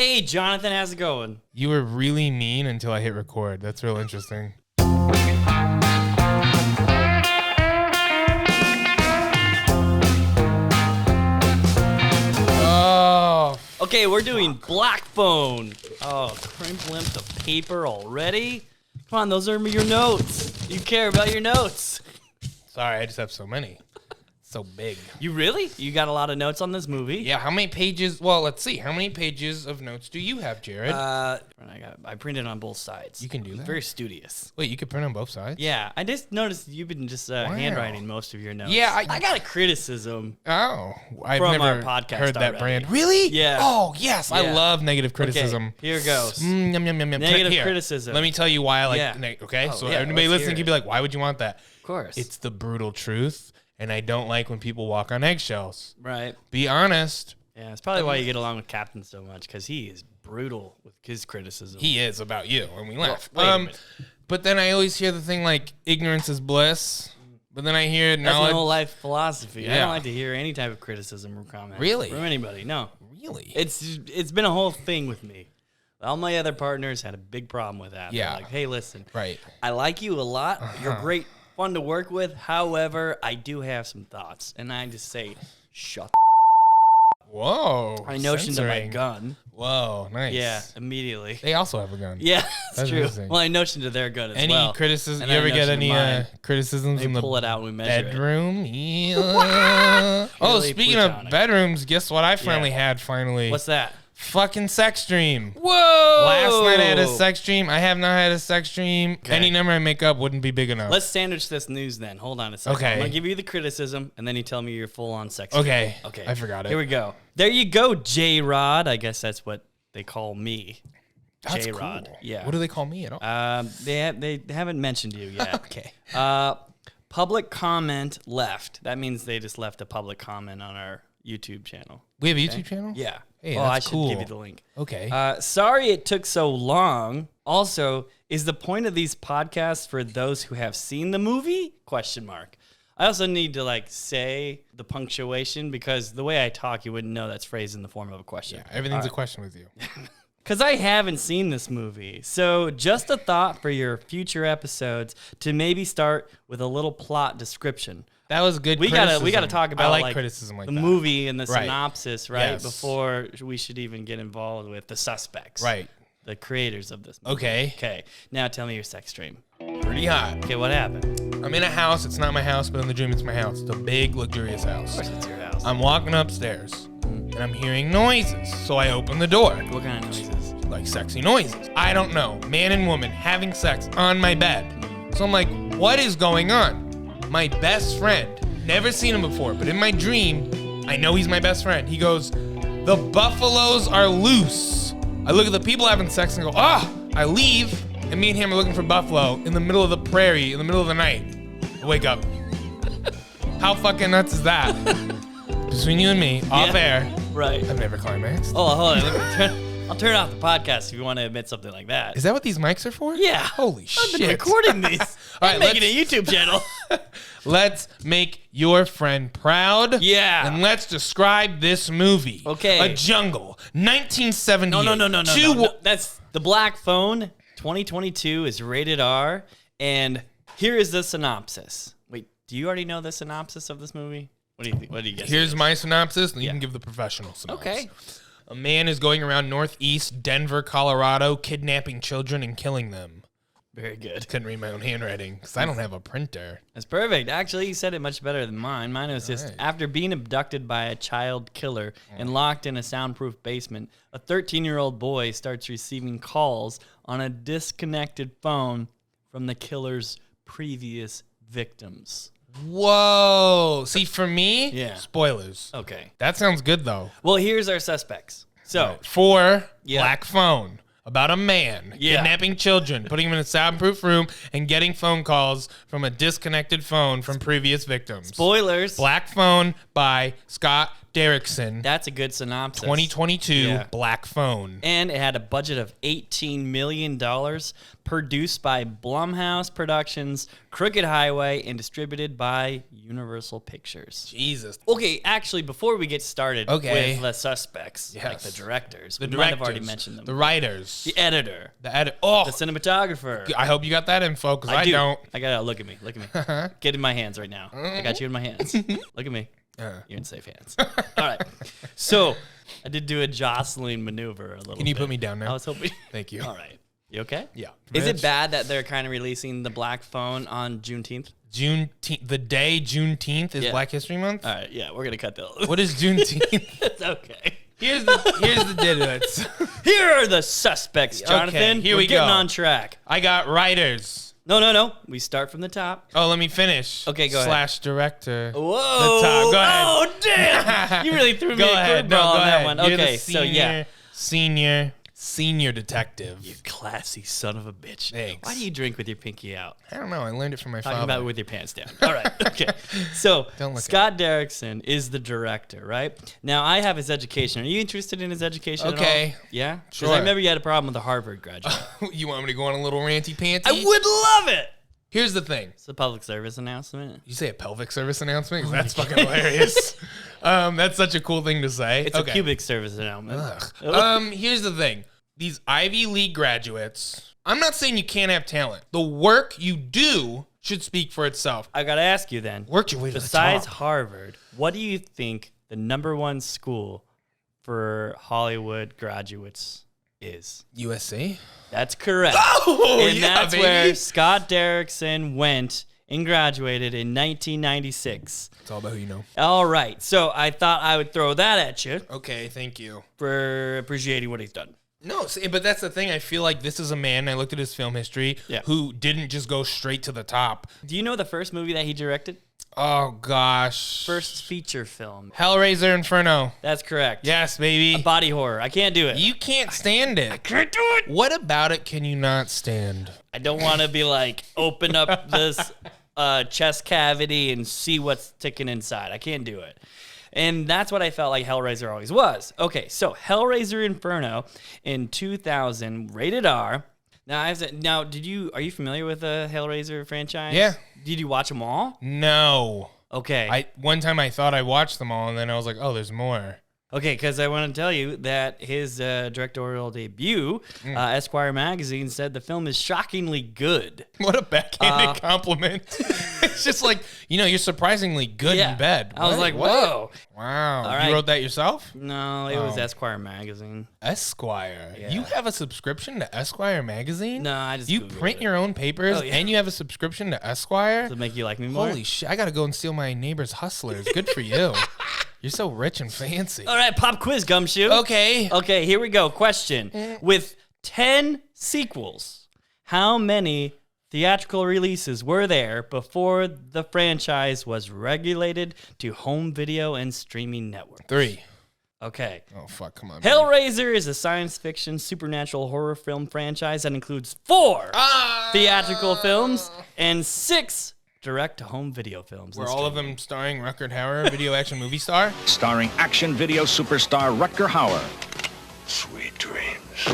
Hey, Jonathan, how's it going? You were really mean until I hit record. That's real interesting. Oh. Okay, we're doing Black Phone. Oh, crimpling the paper already? Come on, those are your notes. You care about your notes. Sorry, I just have so many. So big. You really? You got a lot of notes on this movie? Yeah, how many pages? Well, let's see. How many pages of notes do you have, Jared? I printed on both sides. You can do that? Very studious. Wait, you could print on both sides? Yeah, I just noticed you've been just handwriting most of your notes. Yeah, I got a criticism. Oh, I've From never our podcast heard that already. brand. Really? Yeah. Oh, yes. I Yeah. love negative criticism. Okay, here goes. Yum, yum, yum, yum. Negative Here, criticism. Let me tell you why I like Yeah. okay? Oh, So yeah, everybody let's listening hear can it. be like, why would you want that? Of course. It's the brutal truth, and I don't like when people walk on eggshells. right. Be honest. Yeah, it's probably why you get along with Captain so much, because he is brutal with his criticism. He is about you, and we laugh. wait a minute. But then I always hear the thing like, ignorance is bliss. But then I hear That's knowledge. my whole life philosophy. I Yeah. don't like to hear any type of criticism or comment. Really? From anybody, no. Really? It's been a whole thing with me. All my other partners had a big problem with that. Yeah. They're like, hey, listen, Right. I like you a lot. You're great, fun to work with. However, I do have some thoughts. And I just say, shut the Whoa. I notioned to my censoring. gun. Whoa, nice. Yeah, immediately. They also have a gun. Yeah, That's that's true. interesting. Well, I notioned to their gun as Any well. criticism? And You I ever get notioned any mine. criticisms They in the pull it out and we measure it. bedroom? Yeah. Oh, Really speaking of plutonic. bedrooms, guess what I finally had finally? What's that? Fucking sex dream. Whoa! Last night I had a sex dream. I have not had a sex dream. Okay. Any number I make up wouldn't be big enough. Let's sandwich this news then. Hold on a second. Okay. I'm going to give you the criticism, and then you tell me you're full on sex. Okay. Okay. I forgot it. Here we go. There you go, J-Rod. I guess that's what they call me. That's J-Rod. cool. Yeah. What do they call me at all? They haven't mentioned you yet. Okay. Public comment left. That means they just left a public comment on our YouTube channel. We have a YouTube channel? Yeah. Hey, I that's should cool. give you the link. Okay. Sorry it took so long. Also, is the point of these podcasts for those who have seen the movie? Question mark. I also need to say the punctuation because the way I talk, you wouldn't know that's phrased in the form of a question. Yeah, everything's a question with you. Because I haven't seen this movie. So just a thought for your future episodes to maybe start with a little plot description. That was good. We criticism. gotta talk about I like criticism like the that. movie and the Right. synopsis, right? Yes. Before we should even get involved with the suspects. Right. The creators of this movie. Okay. Okay. Now tell me your sex dream. Pretty hot. Okay, what happened? I'm in a house. It's not my house, but in the dream, it's my house. It's a big, luxurious house. Of course it's your house. I'm walking upstairs, and I'm hearing noises. So I open the door. What kind of noises? Like sexy noises. I don't know. Man and woman having sex on my bed. So I'm like, what is going on? My best friend, never seen him before, but in my dream, I know he's my best friend. He goes, the buffaloes are loose. I look at the people having sex and go, I leave. And me and him are looking for buffalo in the middle of the prairie, in the middle of the night. I wake up. How fucking nuts is that? Between you and me, off air. Right. I've never climaxed. Oh, hold on. I'll turn off the podcast if you want to admit something like that. Is that what these mics are for? Yeah. Holy I've been shit. recording these. All I'm right, making a YouTube channel. Let's make your friend proud. Yeah. And let's describe this movie. Okay. A Jungle, 1978. No. That's The Black Phone, 2022 is rated R. And here is the synopsis. Wait, do you already know the synopsis of this movie? What do you think? What do you guess? Here's my synopsis, and you Yeah. can give the professional synopsis. Okay. A man is going around northeast Denver, Colorado, kidnapping children and killing them. Very good. Couldn't read my own handwriting because I don't have a printer. That's perfect. Actually, you said it much better than mine. Mine was just, right. after being abducted by a child killer and locked in a soundproof basement, a 13-year-old boy starts receiving calls on a disconnected phone from the killer's previous victims. Whoa. See, for me, Yeah. spoilers. Okay. That sounds good, though. Well, here's our suspects. So, For Yeah. Black Phone, about a man Yeah. kidnapping children, putting them in a soundproof room, and getting phone calls from a disconnected phone from previous victims. spoilers. Black Phone by Scott Derrickson. That's a good synopsis. 2022 Black Phone. And it had a budget of $18 million, produced by Blumhouse Productions, Crooked Highway, and distributed by Universal Pictures. Jesus. Okay, actually, before we get started with the suspects, like the directors, we might have already mentioned them. The writers. The editor. The cinematographer. I hope you got that info, because I don't. I got it. Look at me. Get in my hands right now. I got you in my hands. Look at me. You're in safe hands. All right. So I did do a jostling maneuver a little bit. Can you put me down now? I was hoping. Thank you. All right. You okay? Yeah. Is it bad that they're kind of releasing the Black Phone on Juneteenth? The day Juneteenth is Black History Month? All right. Yeah, we're going to cut those. What is Juneteenth? It's okay. Here's the diddits. Here are the suspects, Jonathan. Okay, here we go. We're getting on track. I got writers. No. We start from the top. Oh, let me finish. Okay, go ahead. / director. Whoa. The top. Go ahead. Oh, damn. You really threw me a curveball on that one. You're Okay, the senior detective. You classy son of a bitch. Thanks. Why do you drink with your pinky out? I don't know. I learned it from my Talking father. about it with your pants down. All right. Okay. So Scott Derrickson is the director, right? Now, I have his education. Are you interested in his education at all? Yeah? Sure. Because I remember you had a problem with a Harvard graduate. You want me to go on a little ranty panty? I would love it. Here's the thing. It's a public service announcement. You say a pelvic service announcement? 'Cause that's fucking hilarious. That's such a cool thing to say. It's a pubic service announcement. Here's the thing. These Ivy League graduates, I'm not saying you can't have talent. The work you do should speak for itself. I got to ask you then. Worked your way to the top. Besides Harvard, what do you think the #1 school for Hollywood graduates is? USC? That's correct. Oh, and that's where Scott Derrickson went and graduated in 1996. It's all about who you know. All right. So I thought I would throw that at you Okay, thank you. for appreciating what he's done. No, but that's the thing. I feel like this is a man, I looked at his film history, who didn't just go straight to the top. Do you know the first movie that he directed? Oh, gosh. First feature film. Hellraiser Inferno. That's correct. Yes, baby. A body horror. I can't do it. You can't stand it. I can't do it. What about it can you not stand? I don't want to be like, open up this chest cavity and see what's ticking inside. I can't do it. And that's what I felt like Hellraiser always was. Okay, so Hellraiser Inferno in 2000, rated R. Now, are you familiar with the Hellraiser franchise? Yeah. Did you watch them all? No. Okay. One time I thought I watched them all, and then I was like, oh, there's more. Okay, because I want to tell you that his directorial debut, Esquire magazine, said the film is shockingly good. What a backhanded compliment. It's just like, you're surprisingly good in bed. I was like, whoa. Wow. All right. You wrote that yourself? No, it was Esquire magazine. Esquire? Yeah. You have a subscription to Esquire magazine? No, I just You Googled print it. your own papers, Oh, yeah. and you have a subscription to Esquire? Does it make you like me more? Holy shit. I got to go and steal my neighbor's hustlers. Good for you. You're so rich and fancy. All right, pop quiz, Gumshoe. Okay, here we go. Question. With 10 sequels, how many theatrical releases were there before the franchise was regulated to home video and streaming networks? 3. Okay. Oh, fuck. Come on. Baby. Hellraiser is a science fiction supernatural horror film franchise that includes 4 theatrical films and 6 direct-to-home video films. Were all of them starring Rutger Hauer, video action movie star? Starring action video superstar Rutger Hauer. Sweet dreams.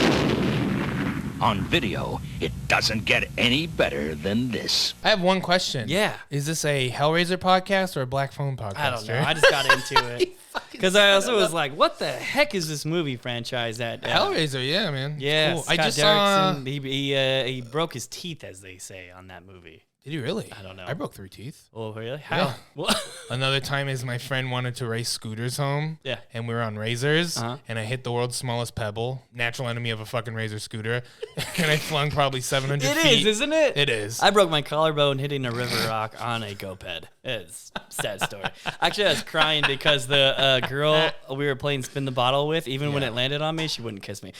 On video, it doesn't get any better than this. I have one question. Yeah. Is this a Hellraiser podcast or a Black Phone podcast? I don't know. I just got into it. Because I also was like, what the heck is this movie franchise that... Hellraiser, yeah, man. Yeah, cool. Scott I just saw... he broke his teeth, as they say, on that movie. Did he really? I don't know. I broke 3 teeth. Oh, really? How? Yeah. What? Another time is my friend wanted to race scooters home. Yeah. And we were on razors. Uh-huh. And I hit the world's smallest pebble, natural enemy of a fucking razor scooter. And I flung probably 700 feet. It is, isn't it? It is. I broke my collarbone hitting a river rock on a go-ped. It's a sad story. Actually, I was crying because the girl we were playing spin the bottle with, even when it landed on me, she wouldn't kiss me.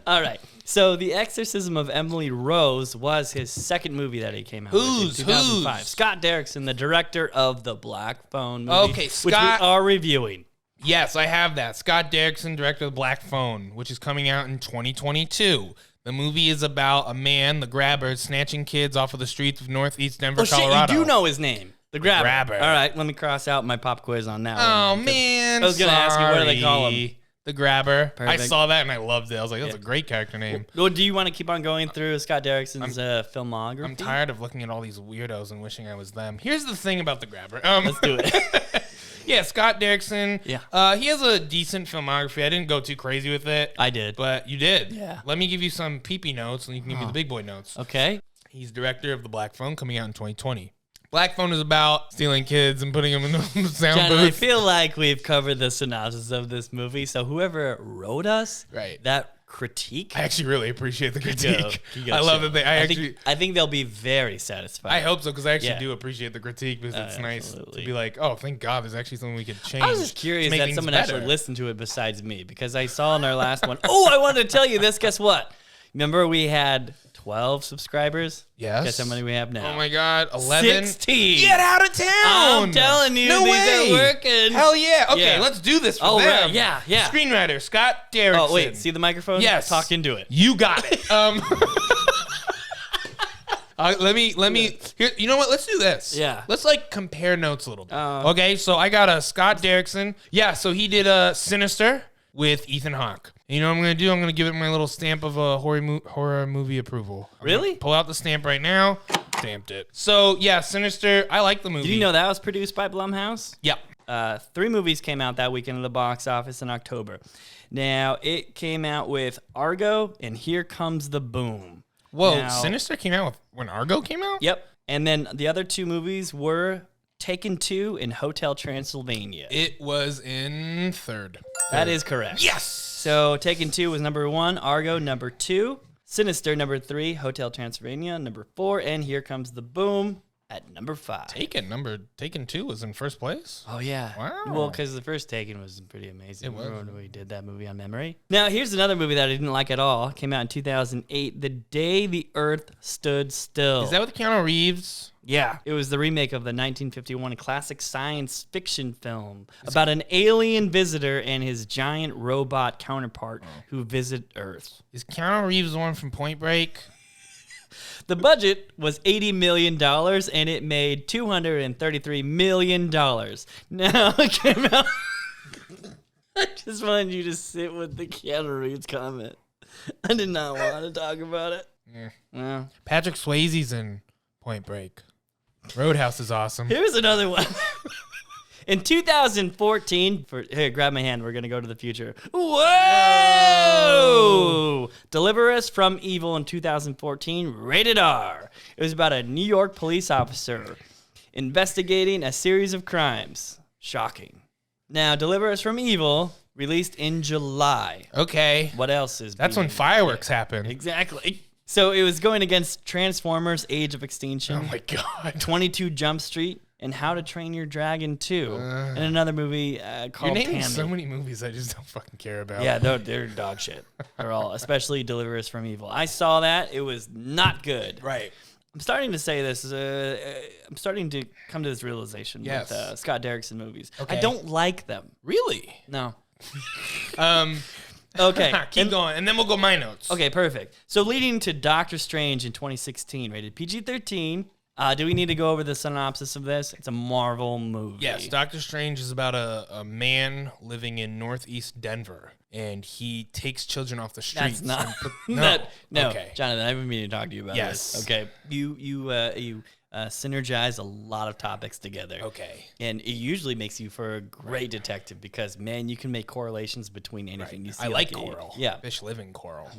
All right. So, The Exorcism of Emily Rose was his second movie that he came out with in 2005. Scott Derrickson, the director of the Black Phone movie, which we are reviewing. Yes, I have that. Scott Derrickson, director of The Black Phone, which is coming out in 2022. The movie is about a man, the grabber, snatching kids off of the streets of Northeast Denver, Colorado. Shit, you do know his name. The Grabber. Grabber. All right, let me cross out my pop quiz on that one. Oh, man. I was going to ask you, what do they call him? The Grabber. Perfect. I saw that and I loved it. I was like, that's a great character name. Well, do you want to keep on going through Scott Derrickson's filmography? I'm tired of looking at all these weirdos and wishing I was them. Here's the thing about The Grabber. Let's do it. Yeah, Scott Derrickson. Yeah. He has a decent filmography. I didn't go too crazy with it. I did. But you did. Yeah. Let me give you some pee-pee notes and you can give me the big boy notes. Okay. He's director of The Black Phone, coming out in 2020. Black Phone is about stealing kids and putting them in the sound John, booth. I feel like we've covered the synopsis of this movie, so whoever wrote us that critique, I actually really appreciate the critique. You I go love show. that I think they'll be very satisfied. I hope so, because I actually do appreciate the critique, because it's nice absolutely. to be like, oh, thank God, there's actually something we could change. I was just curious to make that things someone better. actually listened to it besides me, because I saw in our last one, I wanted to tell you this. Guess what? Remember we had 12 subscribers? Yes. Guess how many we have now? Oh my God, 11? 16. Get out of town! I'm telling you, no these way. are working. Hell yeah. Okay, Yeah. let's do this for Oh, them. right. Yeah. Screenwriter, Scott Derrickson. Oh, wait, see the microphone? Yes. Talk into it. You got it. Let me. Here, you know what? Let's do this. Yeah. Let's compare notes a little bit. Okay, so I got a Scott Derrickson. Yeah, so he did a Sinister with Ethan Hawke. You know what I'm gonna do? I'm gonna give it my little stamp of a horror movie approval. I'm Really? gonna pull out the stamp right now. Stamped it. So yeah, Sinister. I like the movie. Did you know that was produced by Blumhouse? Yeah. 3 movies came out that weekend at the box office in October. Now, it came out with Argo and Here Comes the Boom. Whoa, Now- Sinister came out when Argo came out? Yep. And then the other 2 movies were Taken 2 and Hotel Transylvania. It was in third. That is correct. Yes! So Taken 2 was number 1, Argo number 2, Sinister number 3, Hotel Transylvania number 4, and Here Comes the Boom at number 5. Taken 2 was in first place? Oh, yeah. Wow. Well, because the first Taken was pretty amazing. It was. Remember when we did that movie on memory? Now, here's another movie that I didn't like at all. It came out in 2008, The Day the Earth Stood Still. Is that with Keanu Reeves? Yeah. It was the remake of the 1951 classic science fiction film about an alien visitor and his giant robot counterpart who visit Earth. Is Keanu Reeves the one from Point Break? The budget was $80 million, and it made $233 million. Now, it came out... I just wanted you to sit with the Keanu Reeves comment. I did not want to talk about it. Yeah. Well, Patrick Swayze's in Point Break. Roadhouse is awesome. here's another one. In 2014, here, grab my hand. We're going to go to the future. Whoa! Deliver Us from Evil in 2014, rated R. It was about a New York police officer investigating a series of crimes. Shocking. Now, Deliver Us from Evil, released in July. Okay. What else is That's when being- fireworks happen. Exactly. So it was going against Transformers: Age of Extinction. Oh my God. 22 Jump Street, and How to Train Your Dragon 2, and another movie You're called naming Tammy. so many movies I just don't fucking care about. Yeah, they're dog shit. They're all, especially Deliver Us from Evil. I saw that. It was not good. Right. I'm starting to say this. I'm starting to come to this realization Yes. with Scott Derrickson movies. Okay. I don't like them. Really? No. Keep Okay. going, and then we'll go my notes. Okay, perfect. So leading to Doctor Strange in 2016, rated PG-13. Do we need to go over the synopsis of this? It's a Marvel movie. Yes, Doctor Strange is about a man living in northeast Denver, and he takes children off the streets. That's not. and No. Okay. Jonathan, I've been meaning to talk to you about Yes. this. Okay. You synergize a lot of topics together. Okay. And it usually makes you for a great detective because, man, you can make correlations between anything you see. I like a- coral. Yeah. Fish live in coral.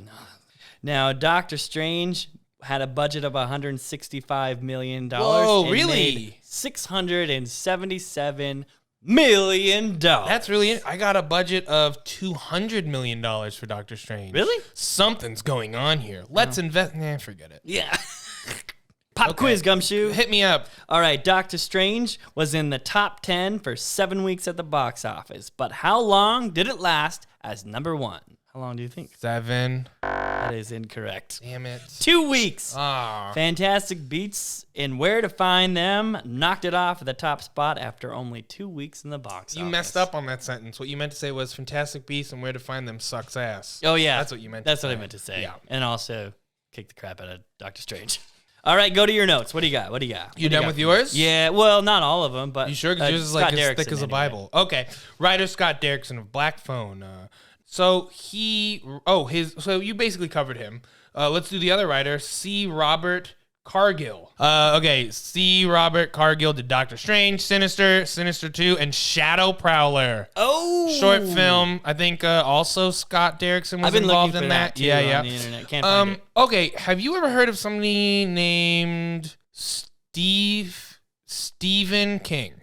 Now, Doctor Strange had a budget of $165 million. Whoa, and really? made $677 million. That's really it. I got a budget of $200 million for Doctor Strange. Really? Something's going on here. Let's invest. Nah, forget it. Yeah. Pop quiz, Gumshoe. Hit me up. All right, Doctor Strange was in the top 10 for 7 weeks at the box office. But how long did it last as number 1? How long do you think? 7. That is incorrect. Damn it. 2 weeks. Ah. Fantastic Beasts and Where to Find Them knocked it off at the top spot after only 2 weeks in the box You office. messed up on that sentence. What you meant to say was Fantastic Beasts and Where to Find Them sucks ass. Oh, yeah. That's what you meant That's to what say. I meant to say. Yeah. And also kick the crap out of Doctor Strange. All right, go to your notes. What do you got? You done with yours? Yeah, well, not all of them, but You sure? Because yours is like as thick as a Bible. Okay. Writer Scott Derrickson of Black Phone. So you basically covered him. Let's do the other writer, C. Robert Cargill. C. Robert Cargill did Doctor Strange, Sinister 2, and Shadow Prowler. Oh, Short film. I think also Scott Derrickson was involved in that. Too on the internet. Can't find it. Okay, have you ever heard of somebody named Stephen King?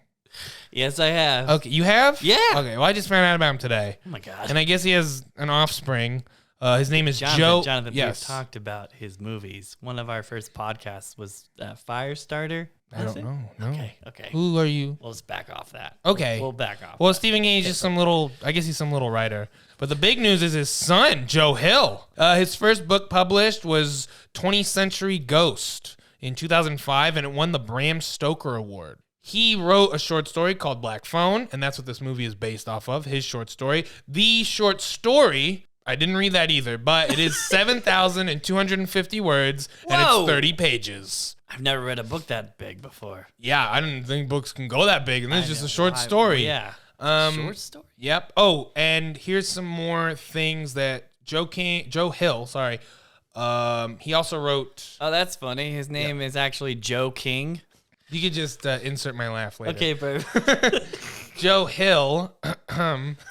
Yes, I have. Okay, you have? Yeah. Okay, well, I just found out about him today. Oh, my God. And I guess he has an offspring. His name is Jonathan. Joe. We've talked about his movies. One of our first podcasts was Firestarter. I don't know. No. Okay. Who are you? We'll just back off that. Okay. We'll back off. Well, Stephen King is just I guess he's some little writer. But the big news is his son, Joe Hill. His first book published was 20th Century Ghost in 2005, and it won the Bram Stoker Award. He wrote a short story called Black Phone, and that's what this movie is based off of, his short story. The short story, I didn't read that either, but it is 7,250 words, and it's 30 pages. I've never read a book that big before. Yeah, I didn't think books can go that big, and this is just a short story. Yeah. Short story? Yep. Oh, and here's some more things that Joe Hill, he also wrote... Oh, that's funny. His name is actually Joe King. You could just insert my laugh later. Okay, bro. Joe Hill.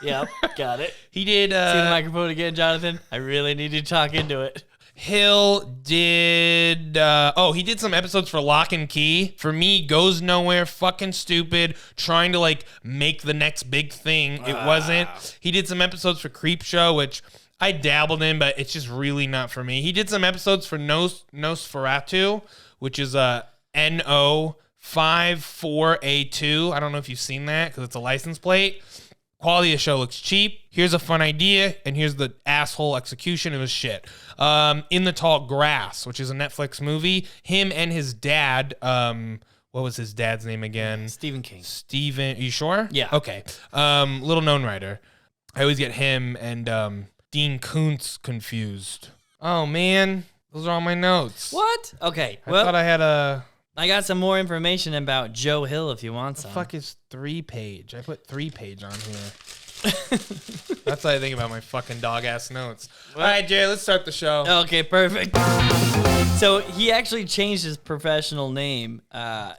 Yep, got it. He did... See the microphone again, Jonathan? I really need you to talk into it. Hill did... he did some episodes for Lock and Key. For me, goes nowhere, fucking stupid, trying to, make the next big thing. It wasn't. He did some episodes for Creepshow, which I dabbled in, but it's just really not for me. He did some episodes for Nosferatu, which is NO54A2. I don't know if you've seen that because it's a license plate. Quality of the show looks cheap. Here's a fun idea, and here's the asshole execution. It was shit. In the Tall Grass, which is a Netflix movie, him and his dad, what was his dad's name again? Stephen King. Are you sure? Yeah. Okay. Little known writer. I always get him and Dean Koontz confused. Oh, man. Those are all my notes. What? Okay. I thought I had I got some more information about Joe Hill if you want some. The fuck is 3-page? I put 3-page on here. That's what I think about my fucking dog-ass notes. All right, Jay, let's start the show. Okay, perfect. So he actually changed his professional name.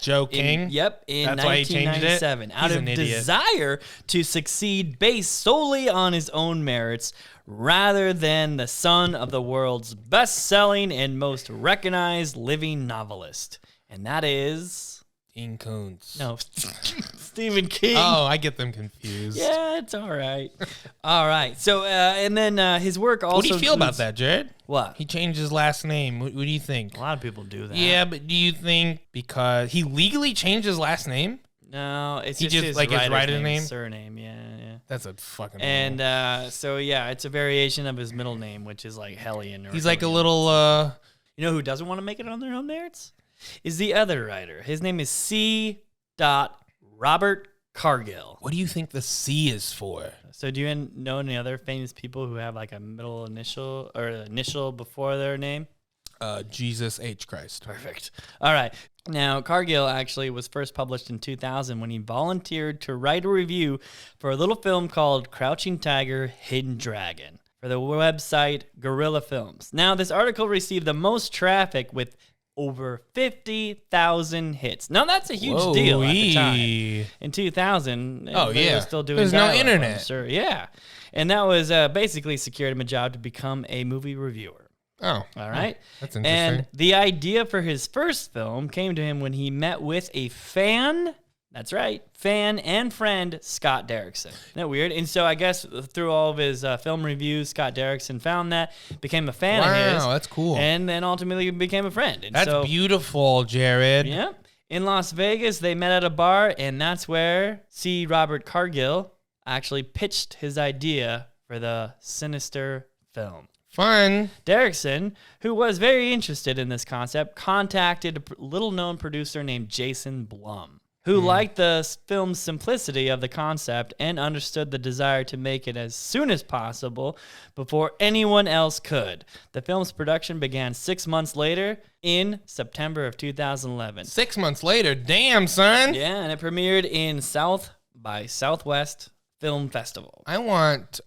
Joe King? In That's why he changed it? 1997. Out He's of an idiot. desire to succeed based solely on his own merits rather than the son of the world's best-selling and most recognized living novelist. And that is... Dean Koontz. No, Stephen King. Oh, I get them confused. Yeah, it's all right. All right. So, and then his work also... What do you feel about that, Jared? What? He changed his last name. What do you think? A lot of people do that. Yeah, but do you think because he legally changed his last name? No, it's He just his writer's name? Surname, yeah. That's a fucking... And so, yeah, it's a variation of his middle name, which is like Hellion. He's like a little... You know who doesn't want to make it on their own merits? Is the other writer. His name is C. Robert Cargill. What do you think the C is for? So do you know any other famous people who have like a middle initial or an initial before their name? Jesus H. Christ. Perfect. All right. Now, Cargill actually was first published in 2000 when he volunteered to write a review for a little film called Crouching Tiger, Hidden Dragon for the website Guerrilla Films. Now, this article received the most traffic with over 50,000 hits. Now, that's a huge deal at the time. In 2000, they were still doing There's no dial-up, internet. I'm sure. Yeah. And that was basically secured him a job to become a movie reviewer. Oh. All right. That's interesting. And the idea for his first film came to him when he met with a fan. That's right. Fan and friend, Scott Derrickson. Isn't that weird? And so I guess through all of his film reviews, Scott Derrickson found that, became a fan of his. Wow, that's cool. And then ultimately became a friend. And that's beautiful, Jared. Yeah. In Las Vegas, they met at a bar, and that's where C. Robert Cargill actually pitched his idea for the Sinister film. Fun. Derrickson, who was very interested in this concept, contacted a little-known producer named Jason Blum. who liked the film's simplicity of the concept and understood the desire to make it as soon as possible before anyone else could. The film's production began 6 months later in September of 2011. 6 months later, damn, son. Yeah, and it premiered in South by Southwest Film Festival. I want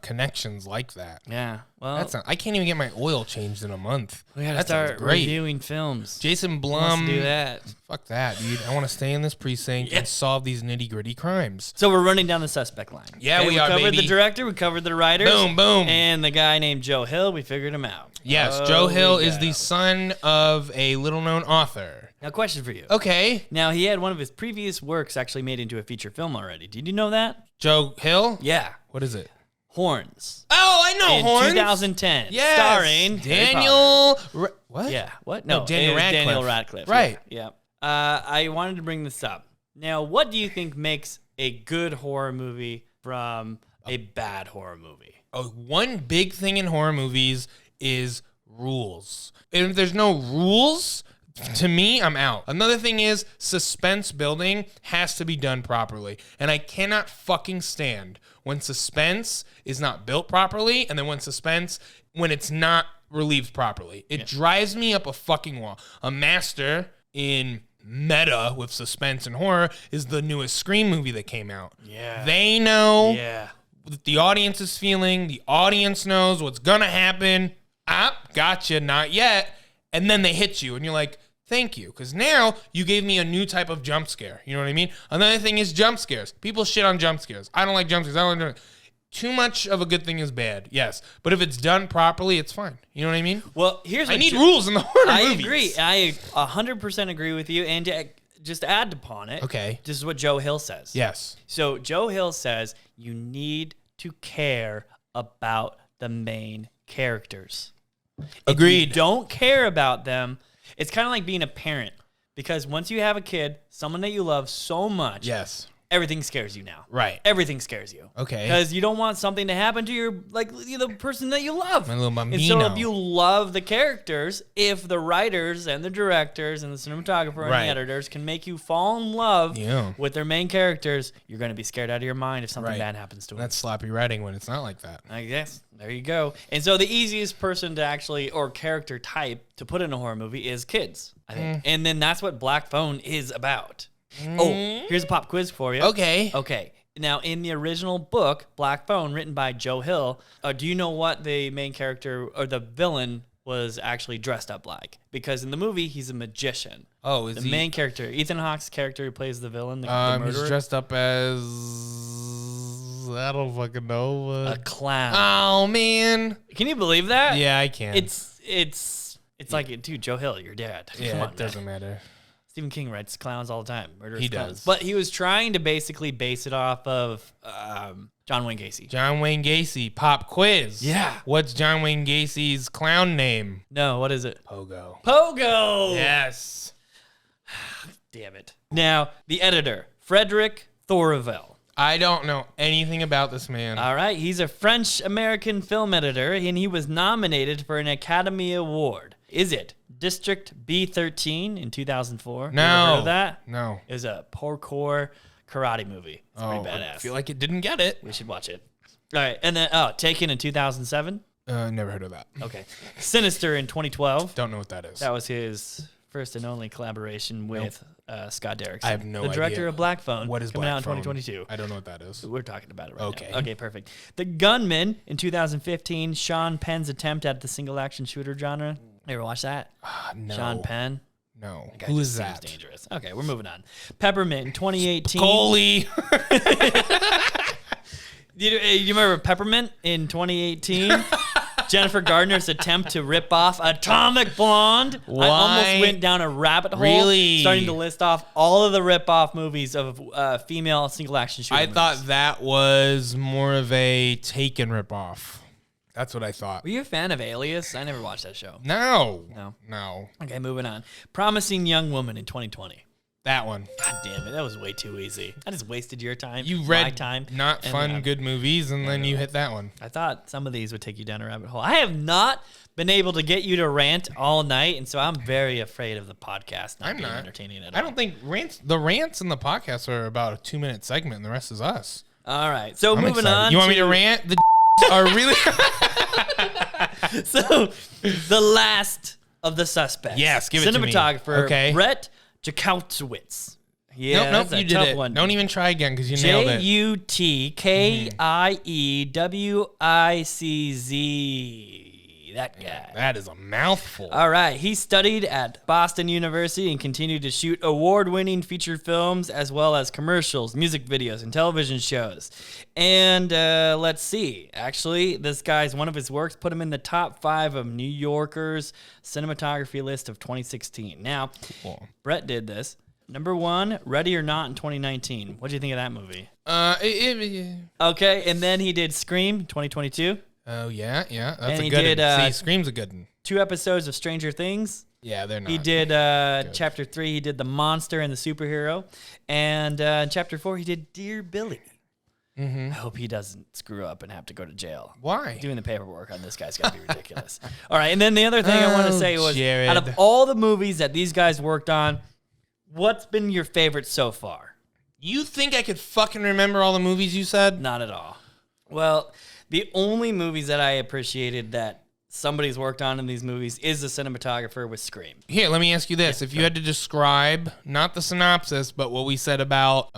connections like that. Yeah, well, I can't even get my oil changed in a month. we gotta That sounds start great. reviewing films. Jason Wants Blum. to do that. Fuck that, dude. I want to stay in this precinct and solve these nitty-gritty crimes. So we're running down the suspect line. Yeah, we are, covered baby. the director, we covered the writers. Boom, boom. And the guy named Joe Hill, we figured him out. Yes, Oh, Joe Hill we is got the him. son of a little-known author. Now, question for you. Okay. Now, he had one of his previous works actually made into a feature film already. Did you know that? Joe Hill? Yeah. What is it? Horns. Oh, I know In Horns. 2010. Yes. Starring Daniel. What? Yeah. What? No, Daniel it was Radcliffe. Daniel Radcliffe. Right. Yeah. I wanted to bring this up. Now, what do you think makes a good horror movie from a bad horror movie? One big thing in horror movies is rules. And if there's no rules, to me, I'm out. Another thing is suspense building has to be done properly. And I cannot fucking stand when suspense is not built properly and then when it's not relieved properly. It drives me up a fucking wall. A master in meta with suspense and horror is the newest Scream movie that came out. Yeah. They know Yeah. what the audience is feeling. The audience knows what's gonna happen. Gotcha, not yet. And then they hit you, and you're like, thank you, because now you gave me a new type of jump scare. You know what I mean? Another thing is jump scares. People shit on jump scares. I don't like jump scares. I don't like too much of a good thing is bad, yes. But if it's done properly, it's fine. You know what I mean? Well, here's what I need rules in the horror I movies. agree. I 100% agree with you. And to just add upon it, Okay. this is what Joe Hill says. Yes. So Joe Hill says you need to care about the main characters. Agreed. If you don't care about them, it's kind of like being a parent. Because once you have a kid, someone that you love so much, Yes. everything scares you now. Right. Everything scares you. Okay. Because you don't want something to happen to your the person that you love. My little And so bambino. if you love the characters, if the writers and the directors and the cinematographer and Right. the editors can make you fall in love Yeah. with their main characters, you're going to be scared out of your mind if something Right. bad happens to them. That's sloppy writing when it's not like that. I guess. There you go. And so the easiest person to actually, or character type to put in a horror movie is kids, I think. And then that's what Black Phone is about. Oh, here's a pop quiz for you. Okay. Okay. Now, in the original book, Black Phone, written by Joe Hill, do you know what the main character or the villain was actually dressed up like? Because in the movie, he's a magician. Oh, is The he? main character, Ethan Hawke's character who plays the villain, the murderer, He's dressed up as I don't fucking know. a clown. Oh man. Can you believe that? Yeah, I can. It's like, dude, Joe Hill, your dad. Come Yeah, on, it doesn't matter. Stephen King writes clowns all the time. Murderous He clowns. does. But he was trying to basically base it off of John Wayne Gacy. John Wayne Gacy, pop quiz. Yeah. What's John Wayne Gacy's clown name? No, what is it? Pogo. Pogo! Yes. Damn it. Now, the editor, Frédéric Thoraval. I don't know anything about this man. All right, he's a French-American film editor, and he was nominated for an Academy Award. Is it District B13 in 2004? No. You ever heard of that? No. It was a parkour karate movie. It's pretty badass. I feel like it didn't get it. We should watch it. All right, and then Taken in 2007. Never heard of that. Okay, Sinister in 2012. Don't know what that is. That was his first and only collaboration with Scott Derrickson. I have no the director idea. of Black Phone. What is coming Black out in Phone? 2022? I don't know what that is. We're talking about it right Okay. now. Okay, perfect. The Gunman in 2015. Sean Penn's attempt at the single action shooter genre. You ever watch that? No. Sean Penn. No. Guy Who just is seems that? dangerous. Okay, we're moving on. Peppermint in 2018. Goalie. You remember Peppermint in 2018? Jennifer Gardner's attempt to rip off Atomic Blonde. I almost Why? went down a rabbit hole, Really? starting to list off all of the rip-off movies of female single-action shooter I movies. thought that was more of a Taken ripoff. That's what I thought. Were you a fan of Alias? I never watched that show. No. No. No. Okay, moving on. Promising Young Woman in 2020. That one. God damn it, that was way too easy. I just wasted your time. You my read time, not and fun, good movies, and then you hit that one. I thought some of these would take you down a rabbit hole. I have not been able to get you to rant all night, and so I'm very afraid of the podcast not being entertaining at all. I don't think the rants in the podcast are about a 2-minute segment, and the rest is us. All right, so I'm moving excited. on. You want me to rant? The are really... So, the last of the suspects. Yes, give it to me. Cinematographer Brett Jutkiewicz. Yeah, nope, you did it. One. Don't even try again because you nailed it. Jutkiewicz. That guy. That is a mouthful. All right. He studied at Boston University and continued to shoot award-winning feature films as well as commercials, music videos, and television shows. And let's see. Actually, this guy's one of his works put him in the top 5 of New Yorker's cinematography list of 2016. Now, cool. Brett did this. Number 1, Ready or Not in 2019. What do you think of that movie? Okay, and then he did Scream 2022. Oh, yeah. That's and a he good did, one. See, Scream's a good one. 2 episodes of Stranger Things. Yeah, they're not. He did Chapter 3, he did The Monster and the Superhero. And Chapter 4, he did Dear Billy. I hope he doesn't screw up and have to go to jail. Why? Doing the paperwork on this guy's got to be ridiculous. All right, and then the other thing I want to say was, Jared. out of all the movies that these guys worked on, what's been your favorite so far? You think I could fucking remember all the movies you said? Not at all. Well, the only movies that I appreciated that somebody's worked on in these movies is the cinematographer with Scream. Here, let me ask you this. If you had to describe, not the synopsis, but what we said about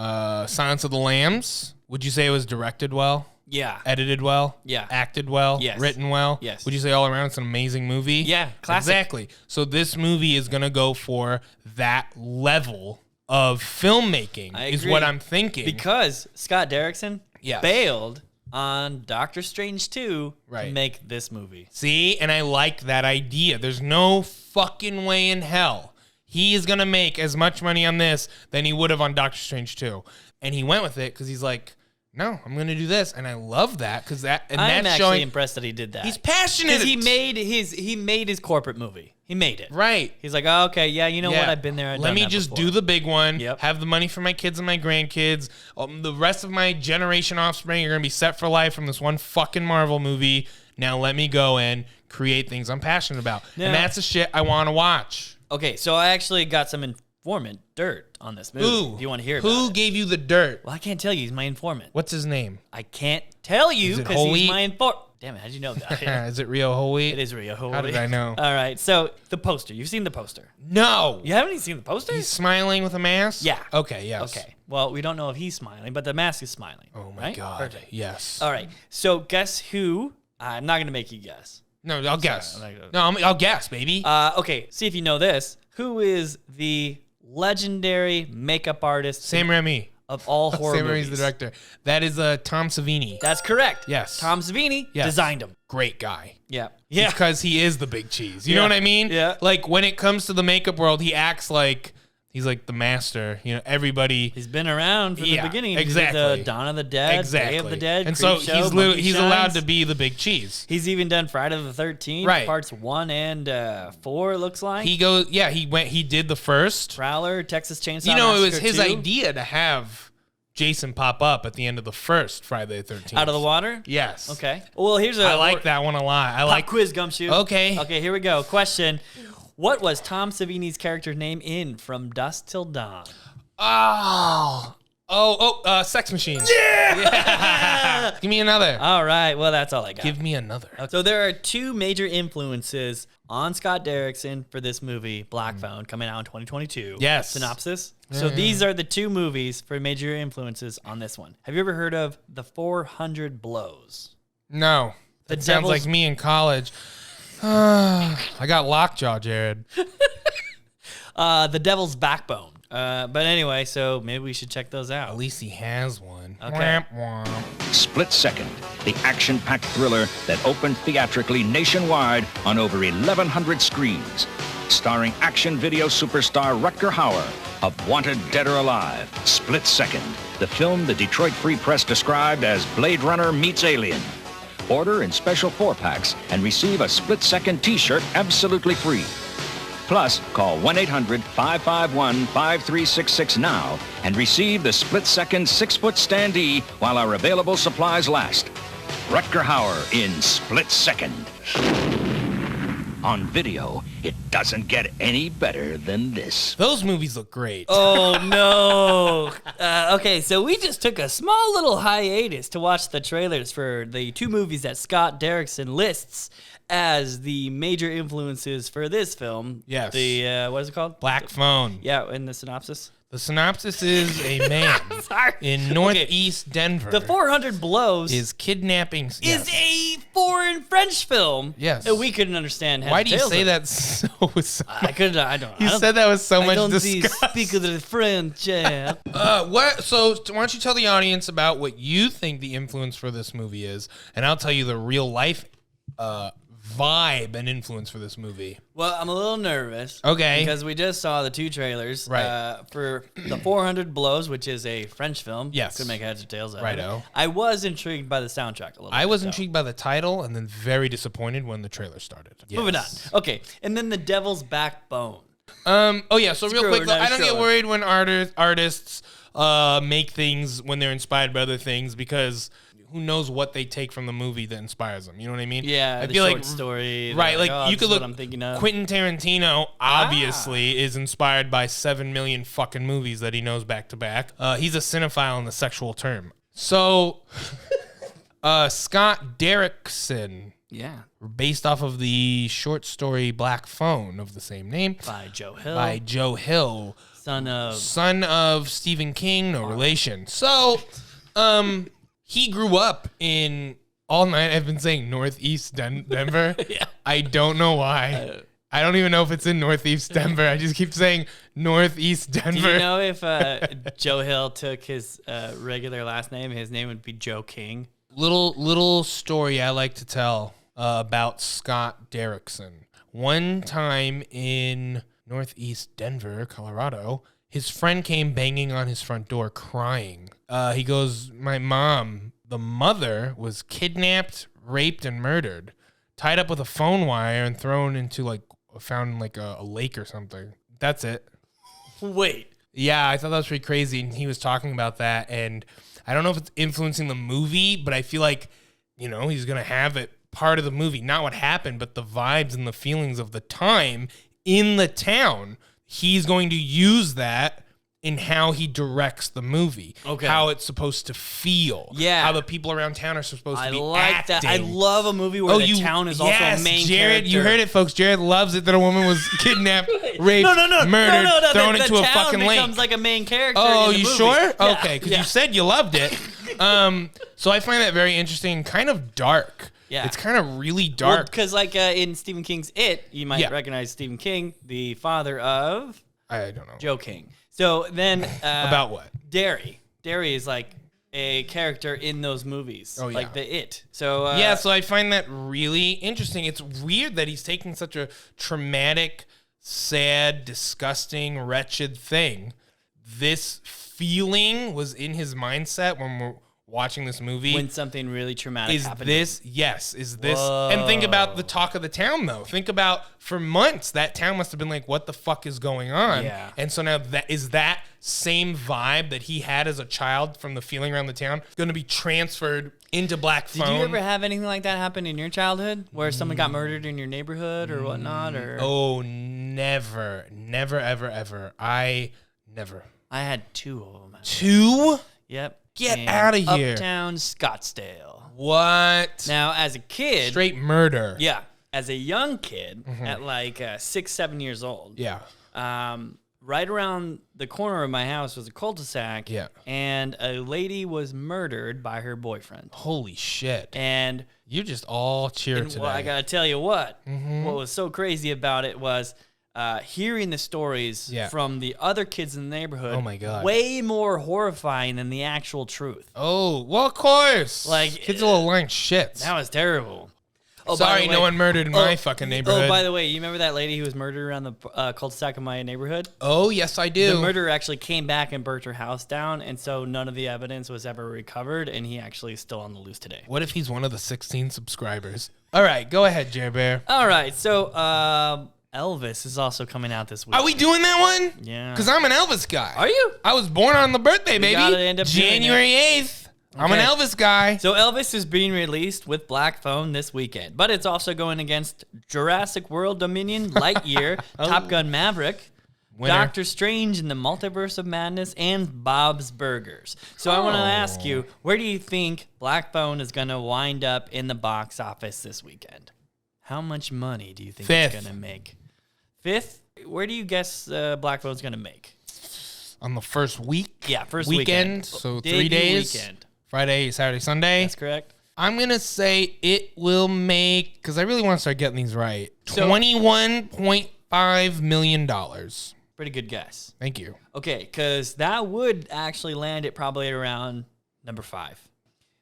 Silence of the Lambs, would you say it was directed well? Yeah. Edited well? Yeah. Acted well? Yes. Written well? Yes. Would you say all around it's an amazing movie? Yeah, classic. Exactly. So this movie is going to go for that level of filmmaking is what I'm thinking. Because Scott Derrickson Yes. bailed on Doctor Strange 2 Right. to make this movie. See, and I like that idea. There's no fucking way in hell he is going to make as much money on this than he would have on Doctor Strange 2. And he went with it because he's like, no, I'm going to do this. And I love that because I'm that's actually showing impressed that he did that. he's passionate. Because he made his corporate movie. He made it. Right. He's like, oh, okay, yeah, you know what? I've been there. Let me just do the big one. Yep. Have the money for my kids and my grandkids. The rest of my generation offspring are going to be set for life from this one fucking Marvel movie. Now let me go and create things I'm passionate about. Yeah. And that's the shit I want to watch. Okay, so I actually got some informant dirt on this movie. Who? If you want to hear about Who it. gave you the dirt? Well, I can't tell you. He's my informant. What's his name? I can't tell you Is it because whole he's wheat? my informant. Damn it, how'd you know that? Is it Rio Whole Wheat? It is Rio Whole How did Wheat. I know? All right, so the poster. You've seen the poster. No. You haven't even seen the poster? He's smiling with a mask? Yeah. Okay, yes. Okay. Well, we don't know if he's smiling, but the mask is smiling. Oh, my right? God. Perfect. Yes. All right. So guess who? I'm not going to make you guess. No, I'll guess. I'm not No, I'll guess, baby. Okay. See if you know this. Who is the legendary makeup artist Sam Raimi. of all horror Sam movies? Raimi's the director. That is Tom Savini. That's correct. Yes. Tom Savini Yes. designed him. Great guy. Yeah. Yeah. Because he is the big cheese. You Yeah. know what I mean? Yeah. Like when it comes to the makeup world, he acts like he's like the master. You know, everybody. He's been around from the Yeah, beginning. He did exactly. the Dawn of the Dead, Exactly. Day of the Dead, And so Creepshow, he's Monkey he's allowed Shines. to be the big cheese. He's even done Friday the 13th, Right. parts 1 and 4. It looks like He goes, yeah. He did the first. Prowler, Texas Chainsaw. You know, it was Massacre his 2. idea to have Jason pop up at the end of the first Friday the 13th. Out of the water. Yes. Okay. Well, here's a I like that one a lot. I pop like. quiz Gumshoe. Okay. Okay. Here we go. Question: what was Tom Savini's character name in From Dusk Till Dawn? Sex Machine. Yeah. Give me another. All right. Well, that's all I got. Give me another. So there are 2 major influences on Scott Derrickson for this movie, Black Phone, coming out in 2022. Yes. Synopsis. So these are the 2 movies for major influences on this one. Have you ever heard of The 400 Blows? No. The That sounds Devil's- like me in college. I got lockjaw, Jared. The Devil's Backbone. But anyway, so maybe we should check those At out. least he has one. Okay. Womp womp. Split Second, the action-packed thriller that opened theatrically nationwide on over 1,100 screens. Starring action video superstar Rutger Hauer of Wanted Dead or Alive. Split Second, the film the Detroit Free Press described as Blade Runner meets Alien. Order in special 4-packs and receive a Split Second t-shirt absolutely free. Plus, call 1-800-551-5366 now and receive the split-second 6-foot standee while our available supplies last. Rutger Hauer in Split Second. On video, it doesn't get any better than this. Those movies look great. Oh, no. Okay, so we just took a small little hiatus to watch the trailers for the 2 movies that Scott Derrickson lists as the major influences for this film. Yes. The, what is it called? Black Phone. Yeah, in the synopsis. The synopsis is a man in northeast Denver. The 400 Blows is kidnapping. is a foreign French film. Yes. That we couldn't understand. Why do you say that so? I couldn't. I don't. You said that with so much disgust. I don't speak the French. Yeah. What? So why don't you tell the audience about what you think the influence for this movie is, and I'll tell you the real life vibe and influence for this movie. Well, I'm a little nervous. Okay. Because we just saw the 2 trailers. Right. For the 400 Blows, which is a French film. Yes. Could make heads or tails out of Righto. it. I was intrigued by the soundtrack a little bit. I was intrigued by the title and then very disappointed when the trailer started. Yes. Moving on. Okay. And then The Devil's Backbone. Oh yeah, so real quick, Screw it, I don't show get it. worried when artists make things when they're inspired by other things, because who knows what they take from the movie that inspires them. You know what I mean? Yeah, I the feel short like story. right, like oh, you this could is look. what I'm thinking of. Quentin Tarantino obviously is inspired by 7 million fucking movies that he knows back to back. He's a cinephile in the sexual term. So, Scott Derrickson, Yeah. based off of the short story Black Phone of the same name By Joe Hill. by Joe Hill, Son of Stephen King, no relation. So, he grew up in, all night I've been saying northeast Denver. Yeah. I don't know why. I don't even know if it's in northeast Denver. I just keep saying northeast Denver. Do you know if Joe Hill took his regular last name, his name would be Joe King? Little story I like to tell about Scott Derrickson. One time in northeast Denver, Colorado, his friend came banging on his front door crying. He goes, my mom, the mother, was kidnapped, raped, and murdered, tied up with a phone wire and thrown into found in a lake or something. That's it. Wait. Yeah, I thought that was pretty crazy. And he was talking about that. And I don't know if it's influencing the movie, but I feel like, he's going to have it part of the movie. Not what happened, but the vibes and the feelings of the time in the town. He's going to use that in how he directs the movie. Okay. How it's supposed to feel. Yeah. How the people around town are supposed to be like acting. that. I love a movie where the town is also a main Jared, character. you heard it, folks. Jared loves it that a woman was kidnapped, raped, murdered, thrown into a fucking lake. The town becomes like a main character. Oh, in the you movie. sure? Yeah, Okay, because yeah. you said you loved it. So I find that very interesting, kind of dark. Yeah. It's kind of really dark. Because in Stephen King's It, you might recognize Stephen King, the father of I don't know. Joe King. So then About what? Derry is like a character in those movies. Oh, yeah. Like the It. So So I find that really interesting. It's weird that he's taking such a traumatic, sad, disgusting, wretched thing. This feeling was in his mindset when we're watching this movie. when something really traumatic happened. Is this and think about the talk of the town, though. Think about, for months that town must have been like, what the fuck is going on? Yeah. And so now that same vibe that he had as a child from the feeling around the town going to be transferred into Black Phone. Did you ever have anything like that happen in your childhood where someone got murdered in your neighborhood or whatnot? Or never, ever. I never. I had 2 of them. 2? Yep. Get In outta here. Uptown Scottsdale. What? Now, as a kid, Straight murder. yeah, as a young kid at like 6-7 years old, Yeah. right around the corner of my house was a cul-de-sac, Yeah. and a lady was murdered by her boyfriend. Holy shit. And, You're just all cheer today. well, I gotta tell you what was so crazy about it was hearing the stories from the other kids in the neighborhood. Oh my God. Way more horrifying than the actual truth. Oh, well, of course. Like, kids are little lying shits. That was terrible. Oh, by Sorry, the way- no one murdered in my fucking neighborhood. Oh, by the way, you remember that lady who was murdered around the cul-de-sac of my neighborhood? Oh, yes, I do. The murderer actually came back and burnt her house down, and so none of the evidence was ever recovered, and he actually is still on the loose today. What if he's one of the 16 subscribers? All right, go ahead, Jer Bear. All right, so Elvis is also coming out this week. Are we doing that one? Yeah. Because I'm an Elvis guy. Are you? I was born on the birthday, baby. gotta end up doing January 8th. I'm an Okay. Elvis guy. So Elvis is being released with Black Phone this weekend, but it's also going against Jurassic World Dominion, Lightyear, Top Gun Maverick, Winner. Doctor Strange in the Multiverse of Madness, and Bob's Burgers. So I want to ask you, where do you think Black Phone is going to wind up in the box office this weekend? How much money do you think it's Fifth. going to make? Fifth? Where do you guess Black Phone's going to make? On the first week? Yeah, first weekend. weekend. So Debut 3 days. weekend. Friday, Saturday, Sunday. That's correct. I'm going to say it will make, because I really want to start getting these right, So- $21.5 million. Pretty good guess. Thank you. Okay, because that would actually land it probably at around number 5.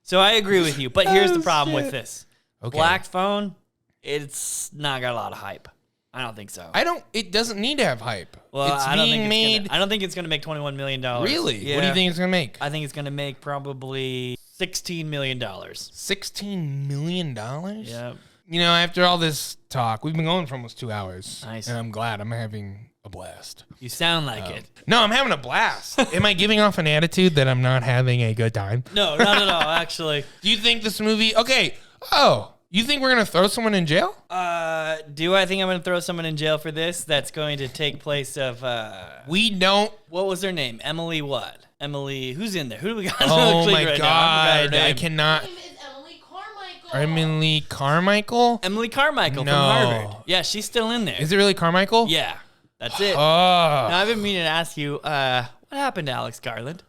So I agree with you, but here's the problem with this. Okay. Black Phone, it's not got a lot of hype. I don't think so. It doesn't need to have hype. Well, It's I don't being think made. I don't think it's going to make $21 million. Really? Yeah. What do you think it's going to make? I think it's going to make probably $16 million. $16 million? Yeah. You know, after all this talk, we've been going for almost 2 hours. Nice. And I'm glad. I'm having a blast. You sound like it. No, I'm having a blast. Am I giving off an attitude that I'm not having a good time? No, not at all, actually. Do you think this movie... Okay. Oh, you think we're going to throw someone in jail? Do I think I'm going to throw someone in jail for this? That's going to take place of... We don't... What was her name? Emily what? Emily... Who's in there? Who do we got? Oh, Click my right now. God. forgot her I name. cannot... Her name is Emily Carmichael. Emily Carmichael? Emily Carmichael No. from Harvard. Yeah, she's still in there. Is it really Carmichael? Yeah, that's it. Oh. Now, I've been meaning to ask you, what happened to Alex Garland?